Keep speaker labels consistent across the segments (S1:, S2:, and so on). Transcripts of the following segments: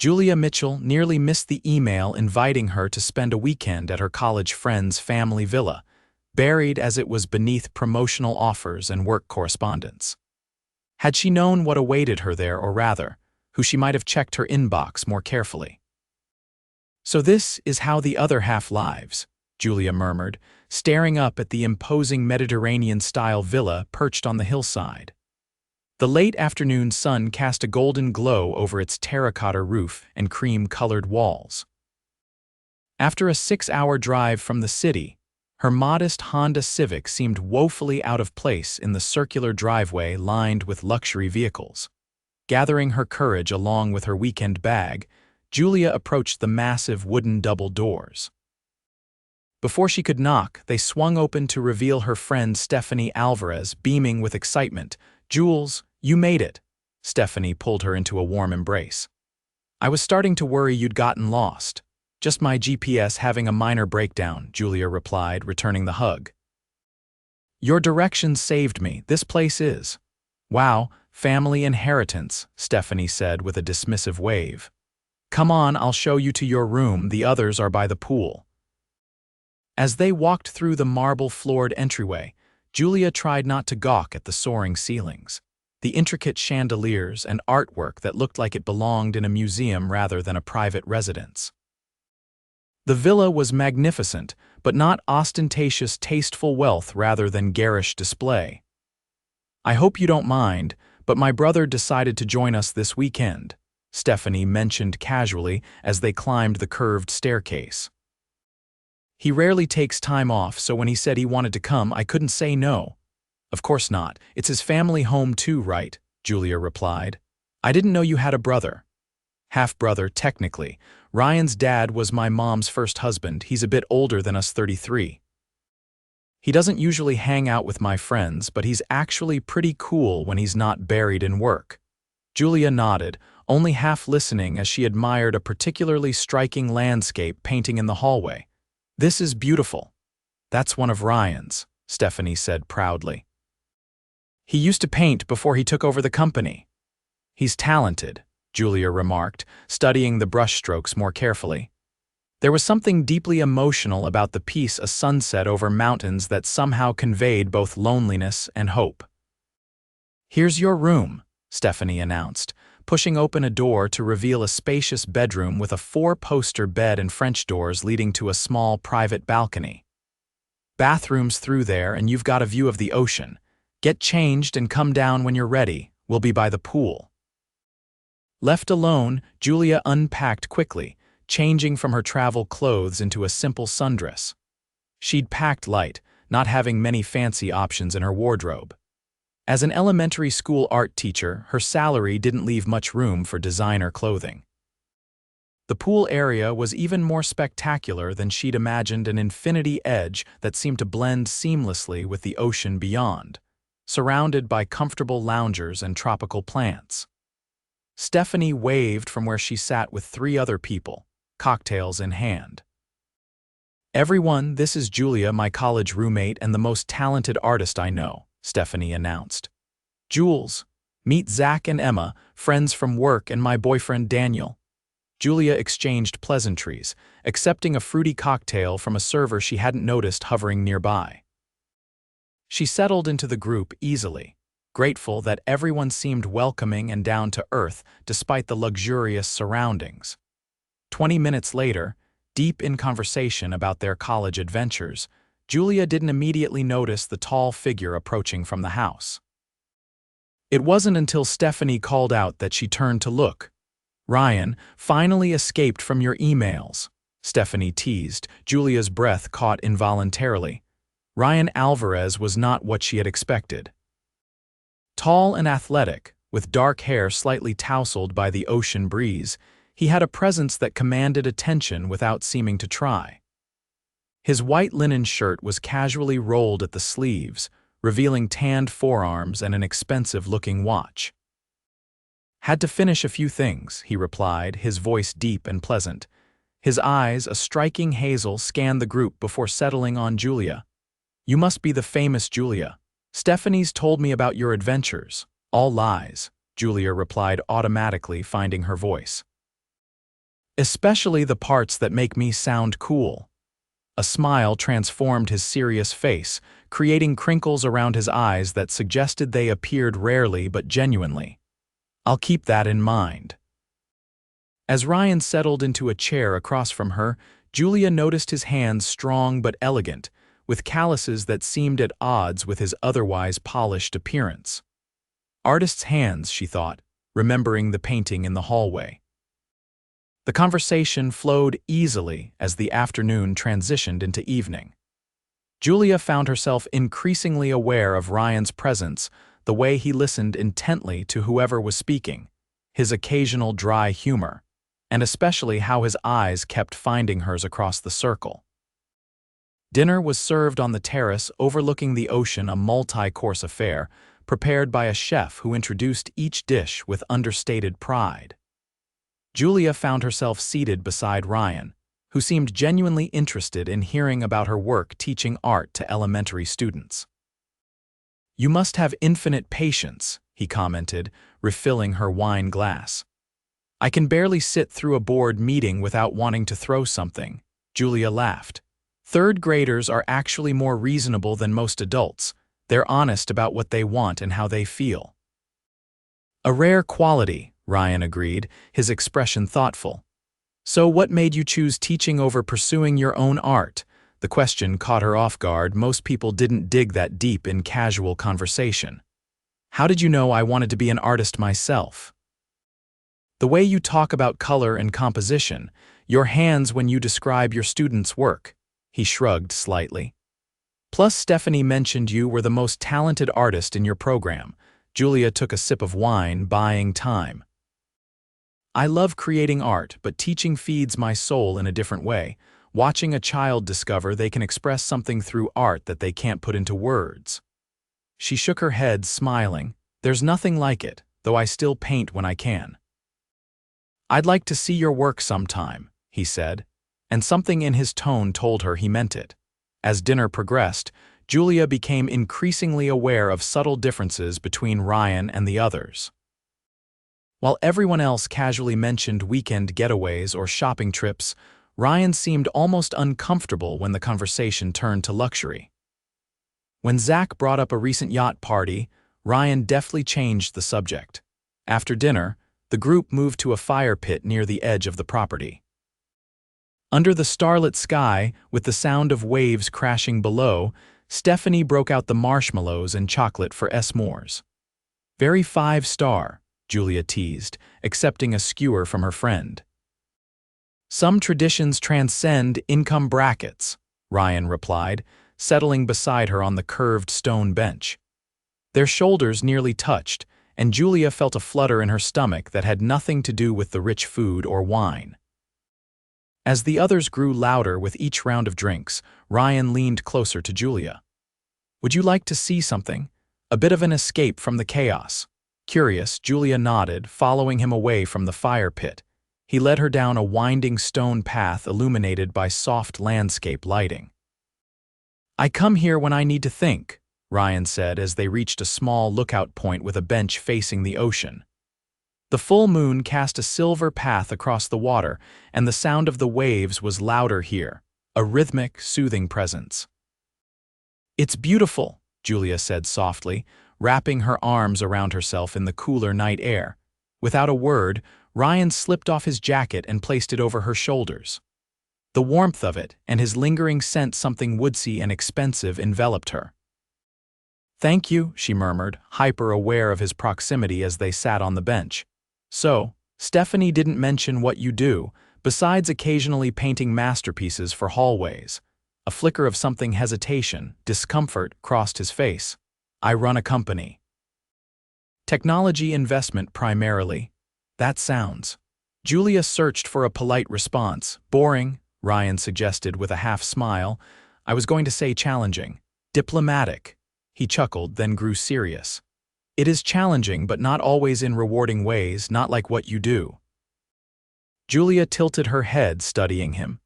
S1: Julia Mitchell nearly missed the email inviting her to spend a weekend at her college friend's family villa, buried as it was beneath promotional offers and work correspondence. Had she known what awaited her there, or rather, who she might have checked her inbox more carefully. "So this is how the other half lives," Julia murmured, staring up at the imposing Mediterranean-style villa perched on the hillside. The late afternoon sun cast a golden glow over its terracotta roof and cream-colored walls. After a 6-hour drive from the city, her modest Honda Civic seemed woefully out of place in the circular driveway lined with luxury vehicles. Gathering her courage along with her weekend bag, Julia approached the massive wooden double doors. Before she could knock, they swung open to reveal her friend Stephanie Alvarez, beaming with excitement. "Jules, you made it." Stephanie pulled her into a warm embrace. "I was starting to worry you'd gotten lost. Just my GPS having a minor breakdown," Julia replied, returning the hug. "Your directions saved me. This place is." "Wow, family inheritance," Stephanie said with a dismissive wave. "Come on, I'll show you to your room. The others are by the pool." As they walked through the marble-floored entryway, Julia tried not to gawk at the soaring ceilings, the intricate chandeliers and artwork that looked like it belonged in a museum rather than a private residence. The villa was magnificent, but not ostentatious, tasteful wealth rather than garish display. "I hope you don't mind, but my brother decided to join us this weekend," Stephanie mentioned casually as they climbed the curved staircase. "He rarely takes time off, so when he said he wanted to come, I couldn't say no." "Of course not. It's his family home too, right?" Julia replied. "I didn't know you had a brother." "Half-brother, technically. Ryan's dad was my mom's first husband. He's a bit older than us, 33. He doesn't usually hang out with my friends, but he's actually pretty cool when he's not buried in work." Julia nodded, only half listening as she admired a particularly striking landscape painting in the hallway. "This is beautiful." "That's one of Ryan's," Stephanie said proudly. "He used to paint before he took over the company." "He's talented," Julia remarked, studying the brushstrokes more carefully. There was something deeply emotional about the piece, a sunset over mountains that somehow conveyed both loneliness and hope. "Here's your room," Stephanie announced, pushing open a door to reveal a spacious bedroom with a 4-poster bed and French doors leading to a small private balcony. "Bathrooms through there, and you've got a view of the ocean. Get changed and come down when you're ready. We'll be by the pool." Left alone, Julia unpacked quickly, changing from her travel clothes into a simple sundress. She'd packed light, not having many fancy options in her wardrobe. As an elementary school art teacher, her salary didn't leave much room for designer clothing. The pool area was even more spectacular than she'd imagined, an infinity edge that seemed to blend seamlessly with the ocean beyond, surrounded by comfortable loungers and tropical plants. Stephanie waved from where she sat with 3 other people, cocktails in hand. "Everyone, this is Julia, my college roommate and the most talented artist I know," Stephanie announced. "Jules, meet Zach and Emma, friends from work, and my boyfriend Daniel." Julia exchanged pleasantries, accepting a fruity cocktail from a server she hadn't noticed hovering nearby. She settled into the group easily, grateful that everyone seemed welcoming and down to earth despite the luxurious surroundings. 20 minutes later, deep in conversation about their college adventures, Julia didn't immediately notice the tall figure approaching from the house. It wasn't until Stephanie called out that she turned to look. "Ryan, finally escaped from your emails," Stephanie teased, Julia's breath caught involuntarily. Ryan Alvarez was not what she had expected. Tall and athletic, with dark hair slightly tousled by the ocean breeze, he had a presence that commanded attention without seeming to try. His white linen shirt was casually rolled at the sleeves, revealing tanned forearms and an expensive-looking watch. "Had to finish a few things," he replied, his voice deep and pleasant. His eyes, a striking hazel, scanned the group before settling on Julia. "You must be the famous Julia. Stephanie's told me about your adventures." "All lies," Julia replied automatically, finding her voice. Especially the parts that make me sound cool. A smile transformed his serious face, creating crinkles around his eyes that suggested they appeared rarely but genuinely. I'll keep that in mind. As Ryan settled into a chair across from her, Julia noticed his hands strong but elegant, with calluses that seemed at odds with his otherwise polished appearance. Artist's hands, she thought, remembering the painting in the hallway. The conversation flowed easily as the afternoon transitioned into evening. Julia found herself increasingly aware of Ryan's presence, the way he listened intently to whoever was speaking, his occasional dry humor, and especially how his eyes kept finding hers across the circle. Dinner was served on the terrace overlooking the ocean, a multi-course affair, prepared by a chef who introduced each dish with understated pride. Julia found herself seated beside Ryan, who seemed genuinely interested in hearing about her work teaching art to elementary students. "You must have infinite patience," he commented, refilling her wine glass. "I can barely sit through a board meeting without wanting to throw something." Julia laughed. "Third graders are actually more reasonable than most adults. They're honest about what they want and how they feel." "A rare quality," Ryan agreed, his expression thoughtful. "So what made you choose teaching over pursuing your own art?" The question caught her off guard. Most people didn't dig that deep in casual conversation. "How did you know I wanted to be an artist myself?" "The way you talk about color and composition, your hands when you describe your students' work." He shrugged slightly. "Plus, Stephanie mentioned you were the most talented artist in your program." Julia took a sip of wine, buying time. "I love creating art, but teaching feeds my soul in a different way. Watching a child discover they can express something through art that they can't put into words." She shook her head, smiling. "There's nothing like it, though I still paint when I can." "I'd like to see your work sometime," he said, and something in his tone told her he meant it. As dinner progressed, Julia became increasingly aware of subtle differences between Ryan and the others. While everyone else casually mentioned weekend getaways or shopping trips, Ryan seemed almost uncomfortable when the conversation turned to luxury. When Zach brought up a recent yacht party, Ryan deftly changed the subject. After dinner, the group moved to a fire pit near the edge of the property. Under the starlit sky, with the sound of waves crashing below, Stephanie broke out the marshmallows and chocolate for s'mores. "Very 5-star, Julia teased, accepting a skewer from her friend. "Some traditions transcend income brackets," Ryan replied, settling beside her on the curved stone bench. Their shoulders nearly touched, and Julia felt a flutter in her stomach that had nothing to do with the rich food or wine. As the others grew louder with each round of drinks, Ryan leaned closer to Julia. "Would you like to see something? A bit of an escape from the chaos." Curious, Julia nodded, following him away from the fire pit. He led her down a winding stone path illuminated by soft landscape lighting. "I come here when I need to think," Ryan said as they reached a small lookout point with a bench facing the ocean. The full moon cast a silver path across the water, and the sound of the waves was louder here, a rhythmic, soothing presence. "It's beautiful," Julia said softly, wrapping her arms around herself in the cooler night air. Without a word, Ryan slipped off his jacket and placed it over her shoulders. The warmth of it and his lingering scent, something woodsy and expensive, enveloped her. "Thank you," she murmured, hyper-aware of his proximity as they sat on the bench. "So, Stephanie didn't mention what you do, besides occasionally painting masterpieces for hallways." A flicker of something hesitation, discomfort, crossed his face. "I run a company." "Technology investment primarily." "That sounds." Julia searched for a polite response. "Boring," Ryan suggested with a half-smile. "I was going to say challenging." "Diplomatic." He chuckled, then grew serious. "It is challenging, but not always in rewarding ways, not like what you do." Julia tilted her head, studying him.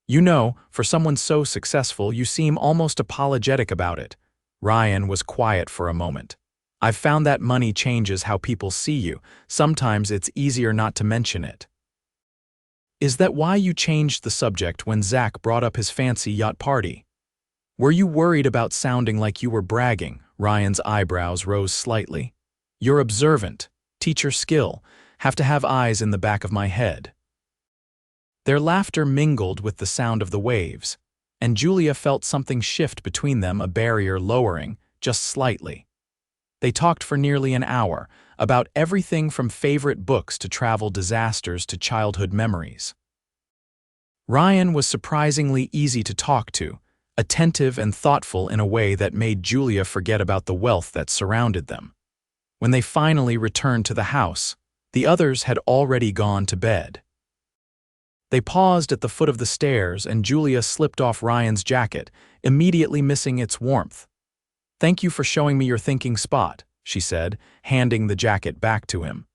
S1: "You know, for someone so successful, you seem almost apologetic about it." Ryan was quiet for a moment. "I've found that money changes how people see you. Sometimes it's easier not to mention it." Is that why you changed the subject when Zach brought up his fancy yacht party? Were you worried about sounding like you were bragging? Ryan's eyebrows rose slightly. You're observant, teacher skill, have to have eyes in the back of my head. Their laughter mingled with the sound of the waves, and Julia felt something shift between them, a barrier lowering, just slightly. They talked for nearly an hour, about everything from favorite books to travel disasters to childhood memories. Ryan was surprisingly easy to talk to, attentive and thoughtful in a way that made Julia forget about the wealth that surrounded them. When they finally returned to the house, the others had already gone to bed. They paused at the foot of the stairs and Julia slipped off Ryan's jacket, immediately missing its warmth. "Thank you for showing me your thinking spot," she said, handing the jacket back to him.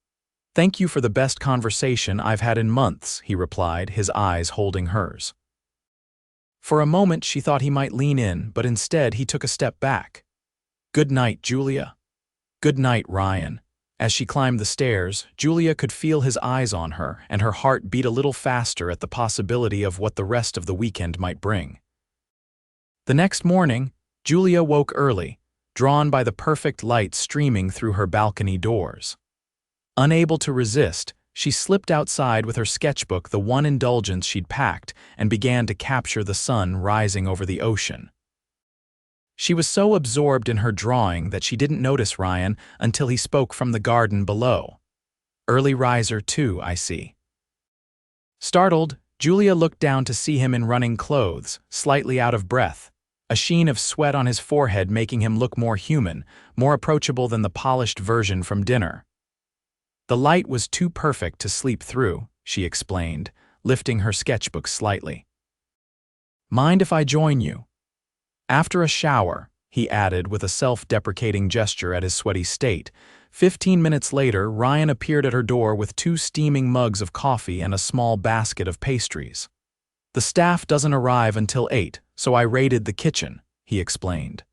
S1: "Thank you for the best conversation I've had in months," he replied, his eyes holding hers. For a moment she thought he might lean in, but instead he took a step back. "Good night, Julia." "Good night, Ryan." As she climbed the stairs, Julia could feel his eyes on her, and her heart beat a little faster at the possibility of what the rest of the weekend might bring. The next morning, Julia woke early, drawn by the perfect light streaming through her balcony doors. Unable to resist, she slipped outside with her sketchbook, the one indulgence she'd packed, and began to capture the sun rising over the ocean. She was so absorbed in her drawing that she didn't notice Ryan until he spoke from the garden below. "Early riser too, I see." Startled, Julia looked down to see him in running clothes, slightly out of breath, a sheen of sweat on his forehead making him look more human, more approachable than the polished version from dinner. "The light was too perfect to sleep through," she explained, lifting her sketchbook slightly. "Mind if I join you?" "After a shower," he added with a self-deprecating gesture at his sweaty state. 15 minutes later, Ryan appeared at her door with 2 steaming mugs of coffee and a small basket of pastries. "The staff doesn't arrive until 8, so I raided the kitchen," he explained.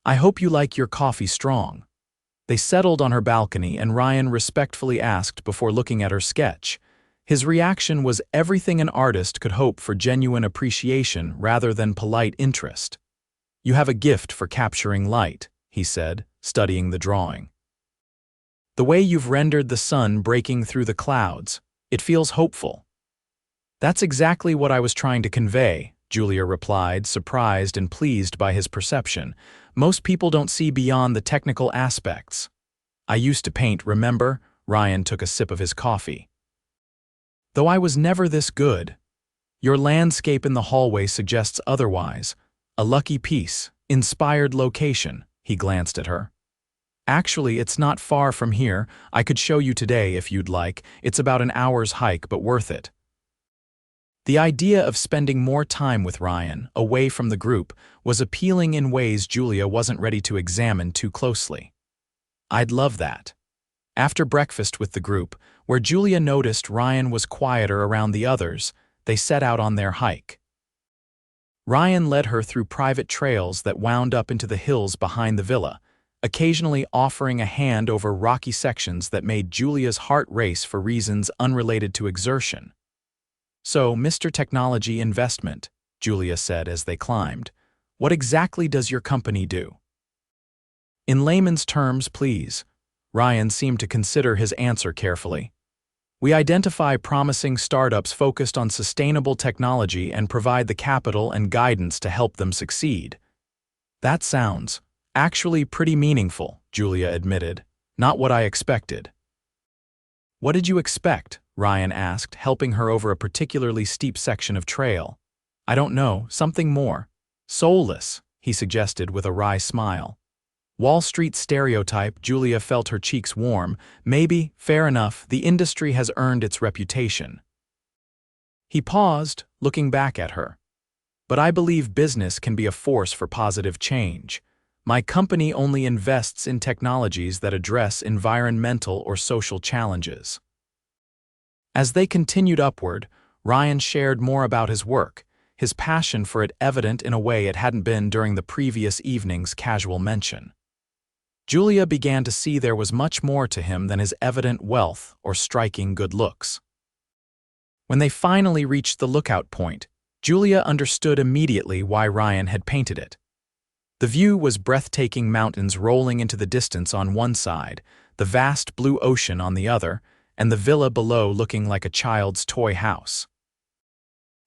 S1: "I hope you like your coffee strong." They settled on her balcony and Ryan respectfully asked before looking at her sketch. His reaction was everything an artist could hope for: genuine appreciation rather than polite interest. "You have a gift for capturing light," he said, studying the drawing. "The way you've rendered the sun breaking through the clouds, it feels hopeful." "That's exactly what I was trying to convey," Julia replied, surprised and pleased by his perception. "Most people don't see beyond the technical aspects." "I used to paint, remember?" Ryan took a sip of his coffee. "Though I was never this good. Your landscape in the hallway suggests otherwise. A lucky piece, inspired location," he glanced at her. "Actually, it's not far from here. I could show you today if you'd like. It's about an hour's hike, but worth it." The idea of spending more time with Ryan, away from the group, was appealing in ways Julia wasn't ready to examine too closely. "I'd love that." After breakfast with the group, where Julia noticed Ryan was quieter around the others, they set out on their hike. Ryan led her through private trails that wound up into the hills behind the villa, occasionally offering a hand over rocky sections that made Julia's heart race for reasons unrelated to exertion. "So, Mr. Technology Investment," Julia said as they climbed, "what exactly does your company do?" "In layman's terms, please." Ryan seemed to consider his answer carefully. "We identify promising startups focused on sustainable technology and provide the capital and guidance to help them succeed." "That sounds actually pretty meaningful," Julia admitted. "Not what I expected." "What did you expect?" Ryan asked, helping her over a particularly steep section of trail. "I don't know, something more soulless," he suggested with a wry smile. Wall Street stereotype. Julia felt her cheeks warm. Maybe, fair enough, the industry has earned its reputation. He paused, looking back at her. "But I believe business can be a force for positive change. My company only invests in technologies that address environmental or social challenges." As they continued upward, Ryan shared more about his work, his passion for it evident in a way it hadn't been during the previous evening's casual mention. Julia began to see there was much more to him than his evident wealth or striking good looks. When they finally reached the lookout point, Julia understood immediately why Ryan had painted it. The view was breathtaking mountains rolling into the distance on one side, the vast blue ocean on the other, and the villa below looking like a child's toy house.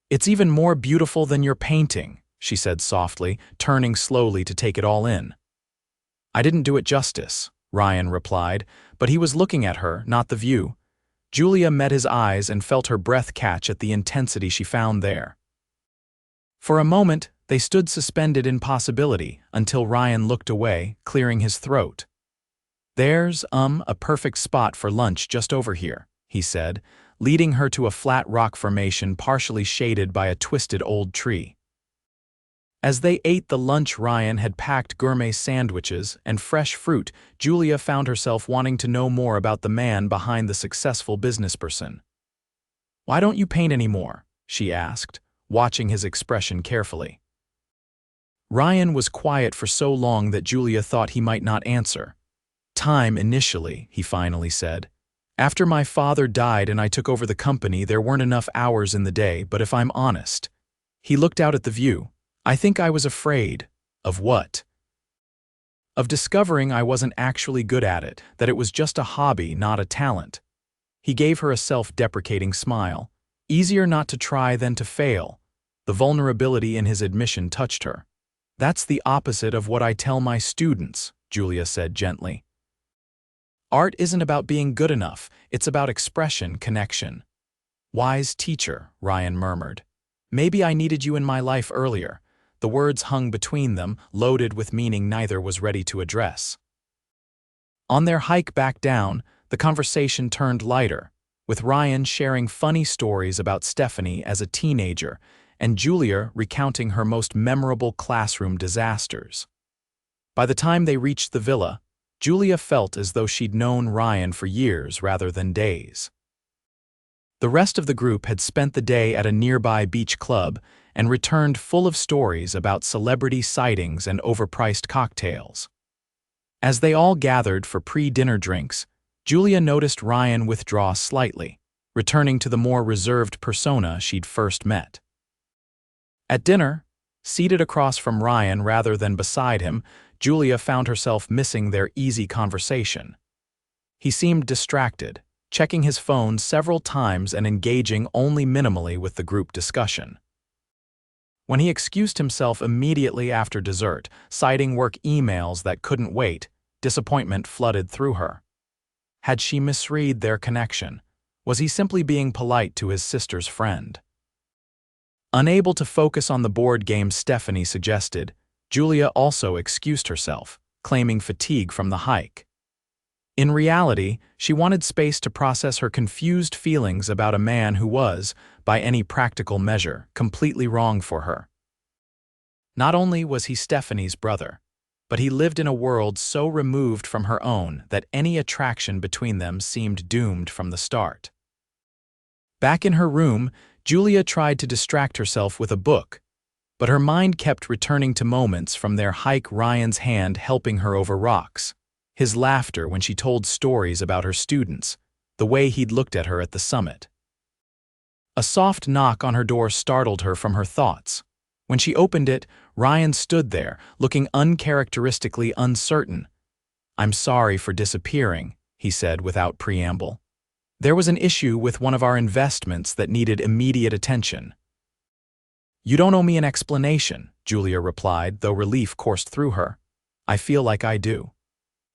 S1: "It's even more beautiful than your painting," she said softly, turning slowly to take it all in. "I didn't do it justice," Ryan replied, but he was looking at her, not the view. Julia met his eyes and felt her breath catch at the intensity she found there. For a moment, they stood suspended in possibility until Ryan looked away, clearing his throat. "There's, a perfect spot for lunch just over here," he said, leading her to a flat rock formation partially shaded by a twisted old tree. As they ate the lunch Ryan had packed gourmet sandwiches and fresh fruit, Julia found herself wanting to know more about the man behind the successful businessperson. "Why don't you paint anymore?" she asked, watching his expression carefully. Ryan was quiet for so long that Julia thought he might not answer. "Time initially," he finally said. "After my father died and I took over the company, there weren't enough hours in the day, but if I'm honest." He looked out at the view. "I think I was afraid." "Of what?" "Of discovering I wasn't actually good at it, that it was just a hobby, not a talent." He gave her a self-deprecating smile. Easier not to try than to fail. The vulnerability in his admission touched her. "That's the opposite of what I tell my students," Julia said gently. "Art isn't about being good enough, it's about expression, connection." "Wise teacher," Ryan murmured. "Maybe I needed you in my life earlier." The words hung between them, loaded with meaning neither was ready to address. On their hike back down, the conversation turned lighter, with Ryan sharing funny stories about Stephanie as a teenager and Julia recounting her most memorable classroom disasters. By the time they reached the villa, Julia felt as though she'd known Ryan for years rather than days. The rest of the group had spent the day at a nearby beach club and returned full of stories about celebrity sightings and overpriced cocktails. As they all gathered for pre-dinner drinks, Julia noticed Ryan withdraw slightly, returning to the more reserved persona she'd first met. At dinner, seated across from Ryan rather than beside him, Julia found herself missing their easy conversation. He seemed distracted, checking his phone several times and engaging only minimally with the group discussion. When he excused himself immediately after dessert, citing work emails that couldn't wait, disappointment flooded through her. Had she misread their connection? Was he simply being polite to his sister's friend? Unable to focus on the board game Stephanie suggested, Julia also excused herself, claiming fatigue from the hike. In reality, she wanted space to process her confused feelings about a man who was, by any practical measure, completely wrong for her. Not only was he Stephanie's brother, but he lived in a world so removed from her own that any attraction between them seemed doomed from the start. Back in her room, Julia tried to distract herself with a book, but her mind kept returning to moments from their hike, Ryan's hand helping her over rocks, his laughter when she told stories about her students, the way he'd looked at her at the summit. A soft knock on her door startled her from her thoughts. When she opened it, Ryan stood there, looking uncharacteristically uncertain. "I'm sorry for disappearing," he said without preamble. "There was an issue with one of our investments that needed immediate attention." "You don't owe me an explanation," Julia replied, though relief coursed through her. "I feel like I do."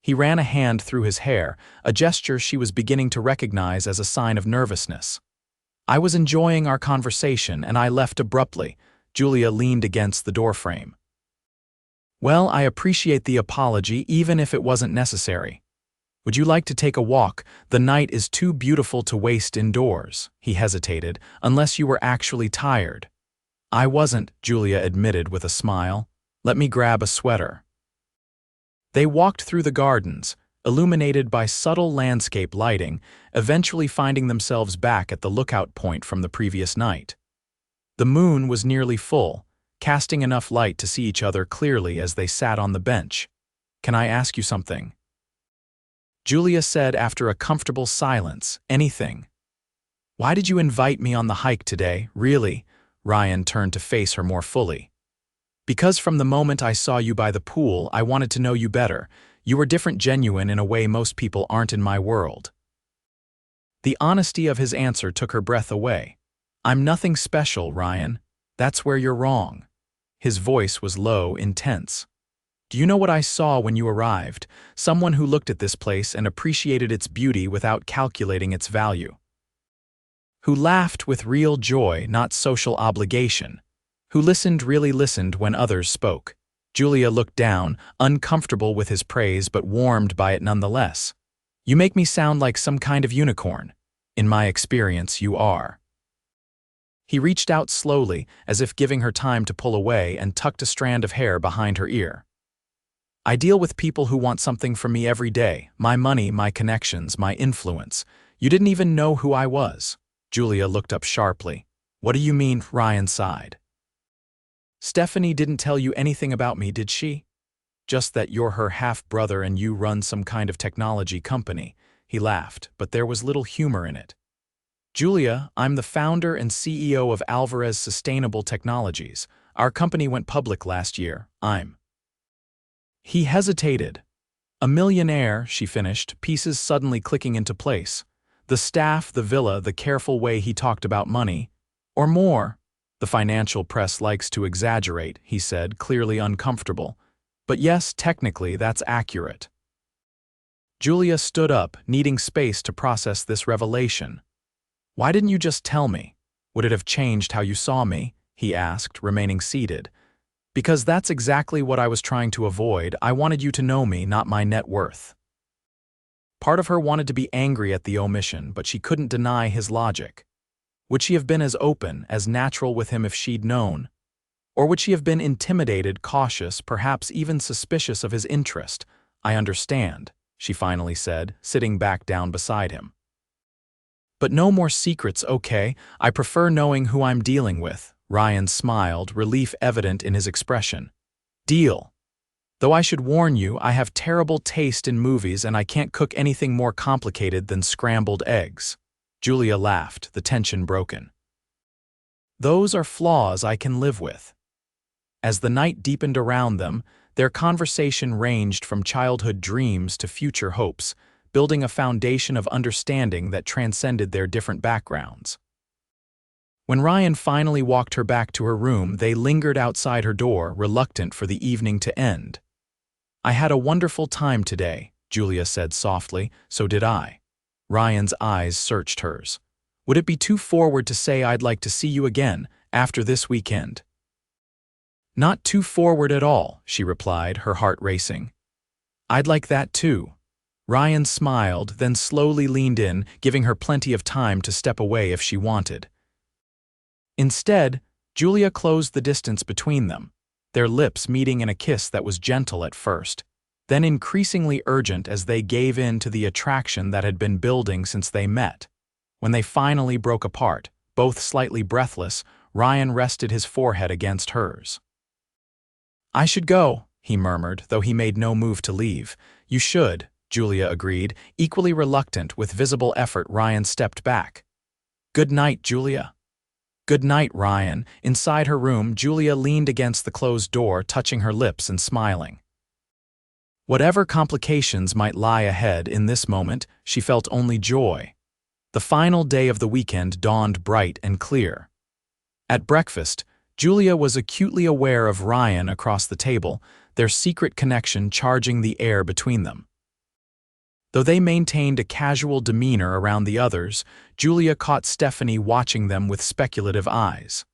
S1: He ran a hand through his hair, a gesture she was beginning to recognize as a sign of nervousness. "I was enjoying our conversation and I left abruptly." Julia leaned against the doorframe. "Well, I appreciate the apology even if it wasn't necessary. Would you like to take a walk? The night is too beautiful to waste indoors." He hesitated, "unless you were actually tired." "I wasn't," Julia admitted with a smile. "Let me grab a sweater." They walked through the gardens, illuminated by subtle landscape lighting, eventually finding themselves back at the lookout point from the previous night. The moon was nearly full, casting enough light to see each other clearly as they sat on the bench. "Can I ask you something?" Julia said after a comfortable silence, "Anything." Why did you invite me on the hike today, really? Ryan turned to face her more fully. Because from the moment I saw you by the pool, I wanted to know you better. You were different, genuine in a way most people aren't in my world. The honesty of his answer took her breath away. I'm nothing special, Ryan. That's where you're wrong. His voice was low, intense. Do you know what I saw when you arrived? Someone who looked at this place and appreciated its beauty without calculating its value. Who laughed with real joy, not social obligation. Who really listened when others spoke. Julia looked down, uncomfortable with his praise but warmed by it nonetheless. You make me sound like some kind of unicorn. In my experience, you are. He reached out slowly, as if giving her time to pull away, and tucked a strand of hair behind her ear. I deal with people who want something from me every day. My money, my connections, my influence. You didn't even know who I was. Julia looked up sharply. What do you mean? Ryan sighed. Stephanie didn't tell you anything about me, did she? Just that you're her half-brother and you run some kind of technology company. He laughed, but there was little humor in it. Julia, I'm the founder and CEO of Alvarez Sustainable Technologies. Our company went public last year. He hesitated. A millionaire, she finished, pieces suddenly clicking into place. The staff, the villa, the careful way he talked about money. Or more. The financial press likes to exaggerate, he said, clearly uncomfortable. But yes, technically, that's accurate. Julia stood up, needing space to process this revelation. Why didn't you just tell me? Would it have changed how you saw me? He asked, remaining seated. Because that's exactly what I was trying to avoid. I wanted you to know me, not my net worth. Part of her wanted to be angry at the omission, but she couldn't deny his logic. Would she have been as open, as natural with him if she'd known? Or would she have been intimidated, cautious, perhaps even suspicious of his interest? I understand, she finally said, sitting back down beside him. But no more secrets, okay? I prefer knowing who I'm dealing with. Ryan smiled, relief evident in his expression. Deal. Though I should warn you, I have terrible taste in movies and I can't cook anything more complicated than scrambled eggs. Julia laughed, the tension broken. Those are flaws I can live with. As the night deepened around them, their conversation ranged from childhood dreams to future hopes, building a foundation of understanding that transcended their different backgrounds. When Ryan finally walked her back to her room, they lingered outside her door, reluctant for the evening to end. I had a wonderful time today, Julia said softly. So did I. Ryan's eyes searched hers. Would it be too forward to say I'd like to see you again, after this weekend? Not too forward at all, she replied, her heart racing. I'd like that too. Ryan smiled, then slowly leaned in, giving her plenty of time to step away if she wanted. Instead, Julia closed the distance between them, their lips meeting in a kiss that was gentle at first, then increasingly urgent as they gave in to the attraction that had been building since they met. When they finally broke apart, both slightly breathless, Ryan rested his forehead against hers. I should go, he murmured, though he made no move to leave. You should, Julia agreed, equally reluctant. With visible effort, Ryan stepped back. Good night, Julia. Good night, Ryan. Inside her room, Julia leaned against the closed door, touching her lips and smiling. Whatever complications might lie ahead in this moment, she felt only joy. The final day of the weekend dawned bright and clear. At breakfast, Julia was acutely aware of Ryan across the table, their secret connection charging the air between them. Though they maintained a casual demeanor around the others, Julia caught Stephanie watching them with speculative eyes.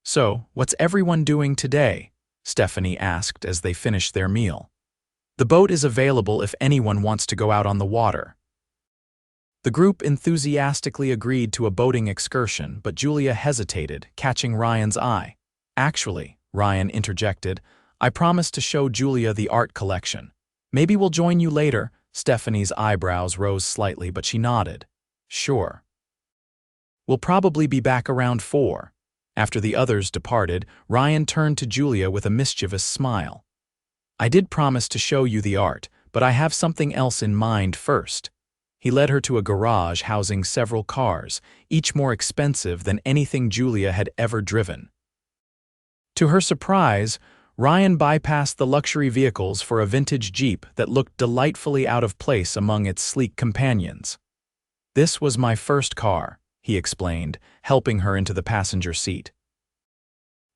S1: So, what's everyone doing today? Stephanie asked as they finished their meal. The boat is available if anyone wants to go out on the water. The group enthusiastically agreed to a boating excursion, but Julia hesitated, catching Ryan's eye. Actually, Ryan interjected, I promised to show Julia the art collection. Maybe we'll join you later. Stephanie's eyebrows rose slightly, but she nodded. Sure. We'll probably be back around 4. After the others departed, Ryan turned to Julia with a mischievous smile. I did promise to show you the art, but I have something else in mind first. He led her to a garage housing several cars, each more expensive than anything Julia had ever driven. To her surprise, Ryan bypassed the luxury vehicles for a vintage Jeep that looked delightfully out of place among its sleek companions. "This was my first car," he explained, helping her into the passenger seat.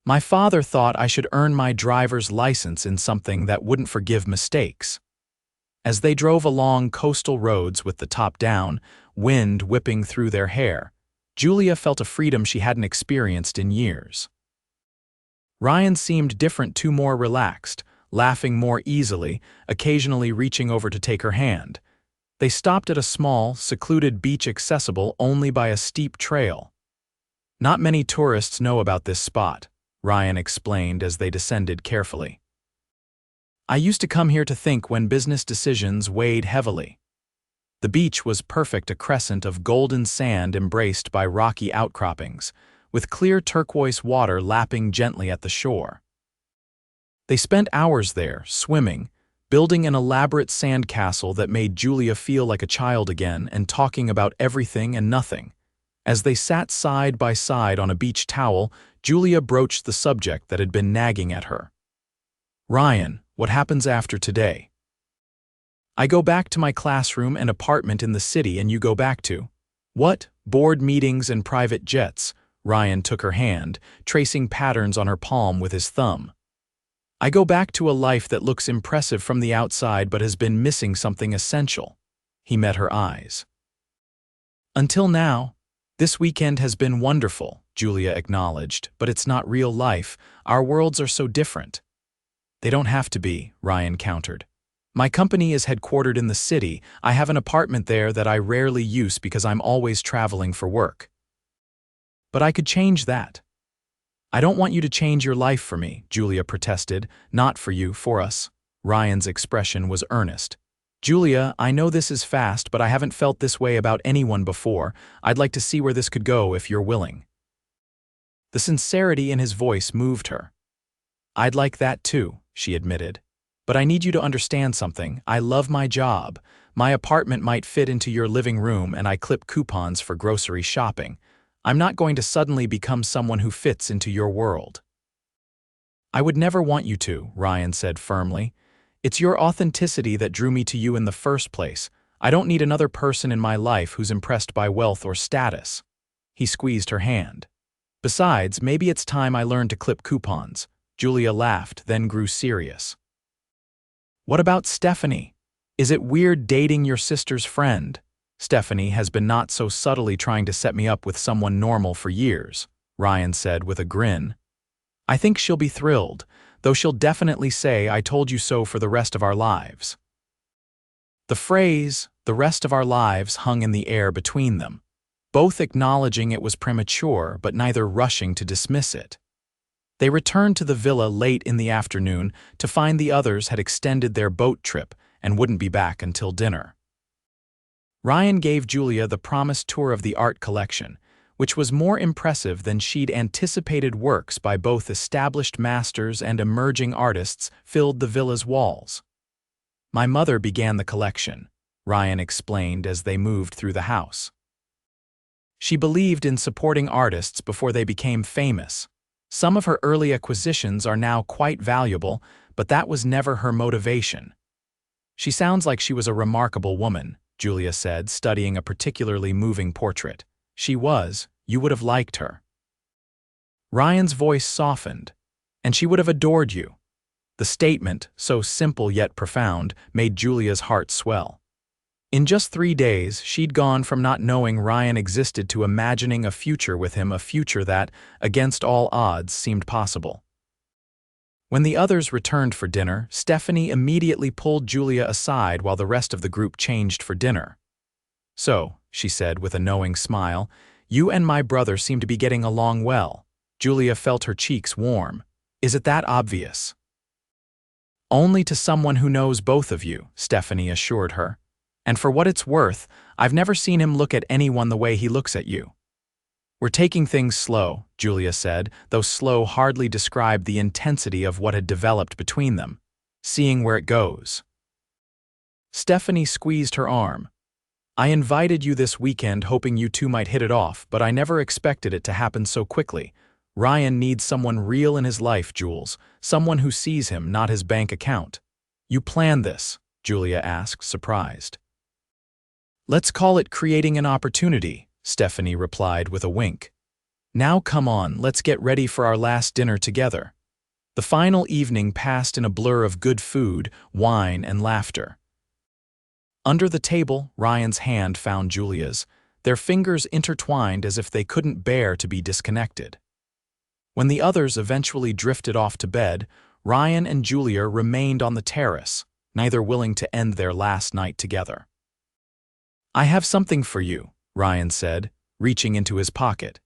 S1: "My father thought I should earn my driver's license in something that wouldn't forgive mistakes." As they drove along coastal roads with the top down, wind whipping through their hair, Julia felt a freedom she hadn't experienced in years. Ryan seemed different, too, more relaxed, laughing more easily, occasionally reaching over to take her hand. They stopped at a small, secluded beach accessible only by a steep trail. "Not many tourists know about this spot," Ryan explained as they descended carefully. "I used to come here to think when business decisions weighed heavily." The beach was perfect, a crescent of golden sand embraced by rocky outcroppings, with clear turquoise water lapping gently at the shore. They spent hours there, swimming, building an elaborate sand castle that made Julia feel like a child again, and talking about everything and nothing. As they sat side by side on a beach towel, Julia broached the subject that had been nagging at her. "Ryan, what happens after today?" "I go back to my classroom and apartment in the city, and you go back to—" "What? Board meetings and private jets." Ryan took her hand, tracing patterns on her palm with his thumb. "I go back to a life that looks impressive from the outside but has been missing something essential." He met her eyes. "Until now, this weekend has been wonderful," Julia acknowledged, "but it's not real life. Our worlds are so different." "They don't have to be," Ryan countered. "My company is headquartered in the city. I have an apartment there that I rarely use because I'm always traveling for work. But I could change that." "I don't want you to change your life for me," Julia protested. "Not for you, for us." Ryan's expression was earnest. "Julia, I know this is fast, but I haven't felt this way about anyone before. I'd like to see where this could go if you're willing." The sincerity in his voice moved her. "I'd like that too," she admitted. "But I need you to understand something. I love my job. My apartment might fit into your living room, and I clip coupons for grocery shopping. I'm not going to suddenly become someone who fits into your world." "I would never want you to," Ryan said firmly. "It's your authenticity that drew me to you in the first place. I don't need another person in my life who's impressed by wealth or status." He squeezed her hand. "Besides, maybe it's time I learned to clip coupons." Julia laughed, then grew serious. "What about Stephanie? Is it weird dating your sister's friend?" "Stephanie has been not so subtly trying to set me up with someone normal for years," Ryan said with a grin. "I think she'll be thrilled, though she'll definitely say I told you so for the rest of our lives." The phrase, "the rest of our lives," hung in the air between them, both acknowledging it was premature but neither rushing to dismiss it. They returned to the villa late in the afternoon to find the others had extended their boat trip and wouldn't be back until dinner. Ryan gave Julia the promised tour of the art collection, which was more impressive than she'd anticipated. Works by both established masters and emerging artists filled the villa's walls. "My mother began the collection," Ryan explained as they moved through the house. "She believed in supporting artists before they became famous. Some of her early acquisitions are now quite valuable, but that was never her motivation." "She sounds like she was a remarkable woman," Julia said, studying a particularly moving portrait. "She was. You would have liked her." Ryan's voice softened. "And she would have adored you." The statement, so simple yet profound, made Julia's heart swell. In just 3 days, she'd gone from not knowing Ryan existed to imagining a future with him, a future that, against all odds, seemed possible. When the others returned for dinner, Stephanie immediately pulled Julia aside while the rest of the group changed for dinner. "So," she said with a knowing smile, "you and my brother seem to be getting along well." Julia felt her cheeks warm. "Is it that obvious?" "Only to someone who knows both of you," Stephanie assured her. "And for what it's worth, I've never seen him look at anyone the way he looks at you." "We're taking things slow," Julia said, though slow hardly described the intensity of what had developed between them. "Seeing where it goes." Stephanie squeezed her arm. I invited you this weekend hoping you two might hit it off, but I never expected it to happen so quickly. Ryan needs someone real in his life, Jules, someone who sees him, not his bank account. You planned this, Julia asked, surprised. Let's call it creating an opportunity, Stephanie replied with a wink. Now come on, let's get ready for our last dinner together. The final evening passed in a blur of good food, wine, and laughter. Under the table, Ryan's hand found Julia's, their fingers intertwined as if they couldn't bear to be disconnected. When the others eventually drifted off to bed, Ryan and Julia remained on the terrace, neither willing to end their last night together. I have something for you, Ryan said, reaching into his pocket.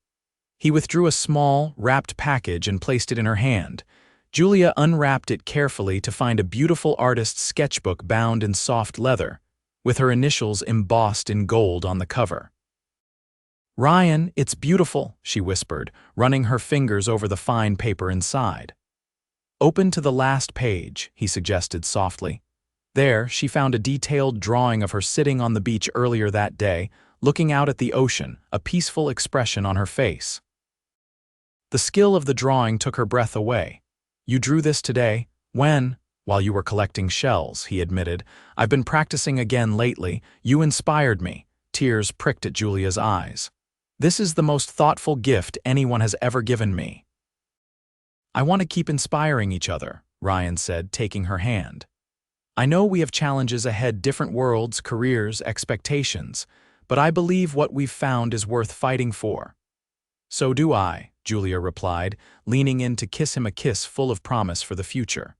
S1: He withdrew a small, wrapped package and placed it in her hand. Julia unwrapped it carefully to find a beautiful artist's sketchbook bound in soft leather, with her initials embossed in gold on the cover. Ryan, it's beautiful, she whispered, running her fingers over the fine paper inside. Open to the last page, he suggested softly. There, she found a detailed drawing of her sitting on the beach earlier that day, looking out at the ocean, a peaceful expression on her face. The skill of the drawing took her breath away. You drew this today? When? While you were collecting shells, he admitted. I've been practicing again lately. You inspired me. Tears pricked at Julia's eyes. This is the most thoughtful gift anyone has ever given me. I want to keep inspiring each other, Ryan said, taking her hand. I know we have challenges ahead, different worlds, careers, expectations, but I believe what we've found is worth fighting for. So do I, Julia replied, leaning in to kiss him a kiss full of promise for the future.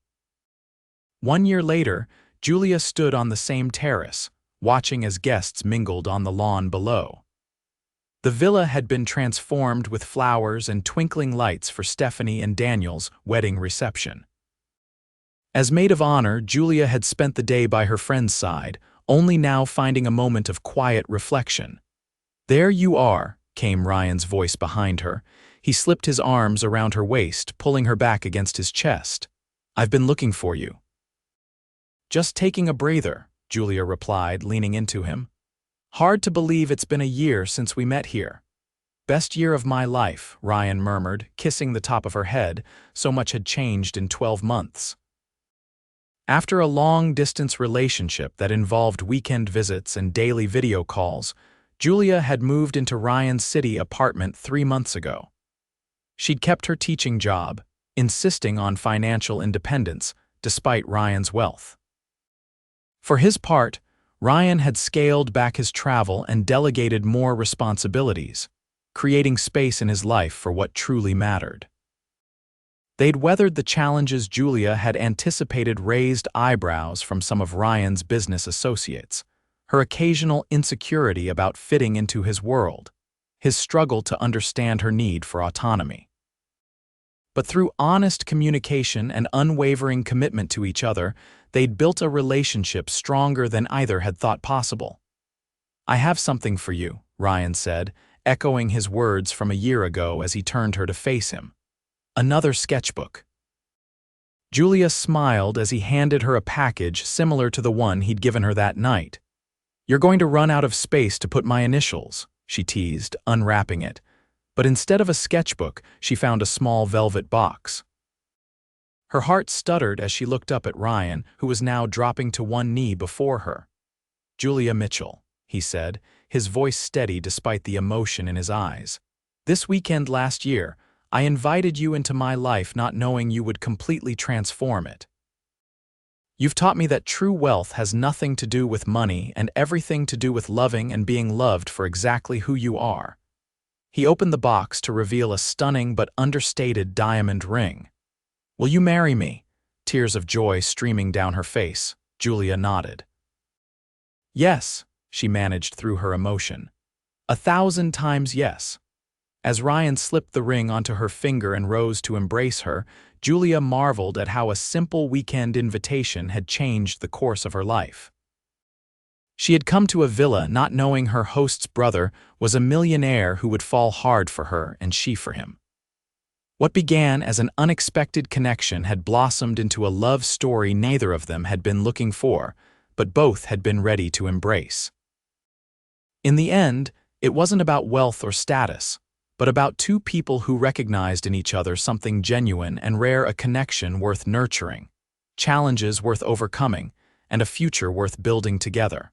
S1: 1 year later, Julia stood on the same terrace, watching as guests mingled on the lawn below. The villa had been transformed with flowers and twinkling lights for Stephanie and Daniel's wedding reception. As maid of honor, Julia had spent the day by her friend's side, only now finding a moment of quiet reflection. There you are, came Ryan's voice behind her. He slipped his arms around her waist, pulling her back against his chest. I've been looking for you. Just taking a breather, Julia replied, leaning into him. Hard to believe it's been a year since we met here. Best year of my life, Ryan murmured, kissing the top of her head. So much had changed in 12 months. After a long-distance relationship that involved weekend visits and daily video calls, Julia had moved into Ryan's city apartment 3 months ago. She'd kept her teaching job, insisting on financial independence, despite Ryan's wealth. For his part, Ryan had scaled back his travel and delegated more responsibilities, creating space in his life for what truly mattered. They'd weathered the challenges Julia had anticipated, raised eyebrows from some of Ryan's business associates, her occasional insecurity about fitting into his world, his struggle to understand her need for autonomy. But through honest communication and unwavering commitment to each other, they'd built a relationship stronger than either had thought possible. I have something for you, Ryan said, echoing his words from a year ago as he turned her to face him. Another sketchbook. Julia smiled as he handed her a package similar to the one he'd given her that night. You're going to run out of space to put my initials, she teased, unwrapping it. But instead of a sketchbook, she found a small velvet box. Her heart stuttered as she looked up at Ryan, who was now dropping to one knee before her. Julia Mitchell, he said, his voice steady despite the emotion in his eyes. This weekend last year, I invited you into my life not knowing you would completely transform it. You've taught me that true wealth has nothing to do with money and everything to do with loving and being loved for exactly who you are. He opened the box to reveal a stunning but understated diamond ring. Will you marry me? Tears of joy streaming down her face, Julia nodded. Yes, she managed through her emotion. 1,000 times yes. As Ryan slipped the ring onto her finger and rose to embrace her, Julia marveled at how a simple weekend invitation had changed the course of her life. She had come to a villa not knowing her host's brother was a millionaire who would fall hard for her and she for him. What began as an unexpected connection had blossomed into a love story neither of them had been looking for, but both had been ready to embrace. In the end, it wasn't about wealth or status, but about two people who recognized in each other something genuine and rare, a connection worth nurturing, challenges worth overcoming, and a future worth building together.